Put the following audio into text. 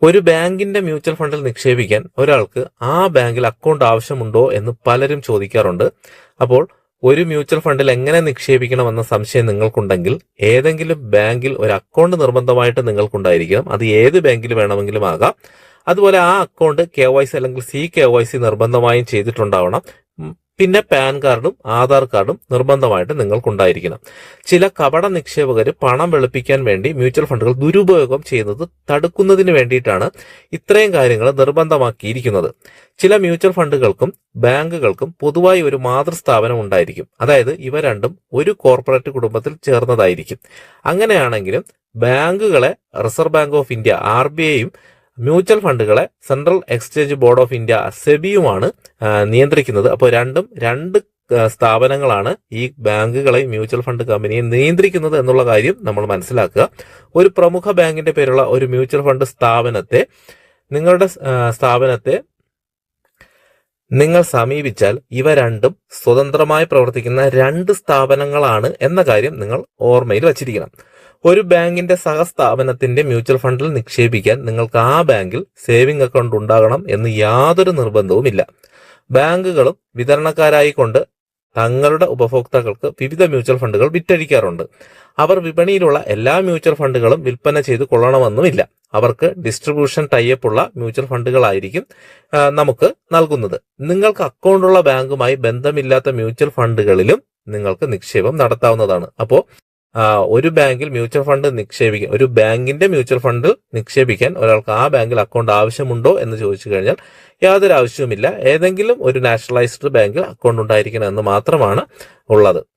ഒരു ബാങ്കിന്റെ മ്യൂച്വൽ ഫണ്ടിൽ നിക്ഷേപിക്കാൻ ഒരാൾക്ക് ആ ബാങ്കിൽ അക്കൗണ്ട് ആവശ്യമുണ്ടോ എന്ന് പലരും ചോദിക്കാറുണ്ട്. അപ്പോൾ ഒരു മ്യൂച്വൽ ഫണ്ടിൽ എങ്ങനെ നിക്ഷേപിക്കണമെന്ന സംശയം നിങ്ങൾക്കുണ്ടെങ്കിൽ ഏതെങ്കിലും ബാങ്കിൽ ഒരു അക്കൗണ്ട് നിർബന്ധമായിട്ട് നിങ്ങൾക്കുണ്ടായിരിക്കണം. അത് ഏത് ബാങ്കിൽ വേണമെങ്കിലും ആകാം. അതുപോലെ ആ അക്കൗണ്ട് KYC അല്ലെങ്കിൽ CKYC നിർബന്ധമായും ചെയ്തിട്ടുണ്ടാവണം. പിന്നെ പാൻ കാർഡും ആധാർ കാർഡും നിർബന്ധമായിട്ട് നിങ്ങൾക്കുണ്ടായിരിക്കണം. ചില കപട നിക്ഷേപകർ പണം വെളുപ്പിക്കാൻ വേണ്ടി മ്യൂച്വൽ ഫണ്ടുകൾ ദുരുപയോഗം ചെയ്യുന്നത് തടുക്കുന്നതിന് വേണ്ടിയിട്ടാണ് ഇത്രയും കാര്യങ്ങൾ നിർബന്ധമാക്കിയിരിക്കുന്നത്. ചില മ്യൂച്വൽ ഫണ്ടുകൾക്കും ബാങ്കുകൾക്കും പൊതുവായി ഒരു മാതൃസ്ഥാപനം ഉണ്ടായിരിക്കും. അതായത് ഇവ രണ്ടും ഒരു കോർപ്പറേറ്റ് കുടുംബത്തിൽ ചേർന്നതായിരിക്കും. അങ്ങനെയാണെങ്കിലും ബാങ്കുകളെ റിസർവ് ബാങ്ക് ഓഫ് ഇന്ത്യ RBIയും മ്യൂച്വൽ ഫണ്ടുകളെ central exchange board of India SEBIയുമാണ് നിയന്ത്രിക്കുന്നത്. അപ്പോൾ രണ്ട് സ്ഥാപനങ്ങളാണ് ഈ ബാങ്കുകളെ മ്യൂച്വൽ ഫണ്ട് കമ്പനിയെ നിയന്ത്രിക്കുന്നത് എന്നുള്ള കാര്യം നമ്മൾ മനസ്സിലാക്കുക. ഒരു പ്രമുഖ ബാങ്കിന്റെ പേരുള്ള ഒരു മ്യൂച്വൽ ഫണ്ട് നിങ്ങളുടെ സ്ഥാപനത്തെ നിങ്ങൾ സമീപിച്ചാൽ ഇവ രണ്ടും സ്വതന്ത്രമായി പ്രവർത്തിക്കുന്ന രണ്ട് സ്ഥാപനങ്ങളാണ് എന്ന കാര്യം നിങ്ങൾ ഓർമ്മയിൽ വച്ചിരിക്കണം. ഒരു ബാങ്കിന്റെ സഹസ്ഥാപനത്തിന്റെ മ്യൂച്വൽ ഫണ്ടിൽ നിക്ഷേപിക്കാൻ നിങ്ങൾക്ക് ആ ബാങ്കിൽ സേവിംഗ് അക്കൗണ്ട് ഉണ്ടാകണം എന്ന് യാതൊരു നിർബന്ധവുമില്ല. ബാങ്കുകളും വിതരണക്കാരായിക്കൊണ്ട് തങ്ങളുടെ ഉപഭോക്താക്കൾക്ക് വിവിധ മ്യൂച്വൽ ഫണ്ടുകൾ വിറ്റഴിക്കാറുണ്ട്. അവർ വിപണിയിലുള്ള എല്ലാ മ്യൂച്വൽ ഫണ്ടുകളും വിൽപ്പന ചെയ്ത് കൊള്ളണമെന്നുമില്ല. അവർക്ക് ഡിസ്ട്രിബ്യൂഷൻ ടൈപ്പ് ഉള്ള മ്യൂച്വൽ ഫണ്ടുകളായിരിക്കും നമുക്ക് നൽകുന്നത്. നിങ്ങൾക്ക് അക്കൗണ്ടുള്ള ബാങ്കുമായി ബന്ധമില്ലാത്ത മ്യൂച്വൽ ഫണ്ടുകളിലും നിങ്ങൾക്ക് നിക്ഷേപം നടത്താവുന്നതാണ്. അപ്പോൾ ഒരു ബാങ്കിൽ മ്യൂച്വൽ ഫണ്ട് ഒരു ബാങ്കിന്റെ മ്യൂച്വൽ ഫണ്ടിൽ നിക്ഷേപിക്കാൻ ഒരാൾക്ക് ആ ബാങ്കിൽ അക്കൗണ്ട് ആവശ്യമുണ്ടോ എന്ന് ചോദിച്ചു കഴിഞ്ഞാൽ യാതൊരു ആവശ്യവുമില്ല. ഏതെങ്കിലും ഒരു നാഷണലൈസ്ഡ് ബാങ്കിൽ അക്കൗണ്ട് ഉണ്ടായിരിക്കണം എന്ന് മാത്രമാണ് ഉള്ളത്.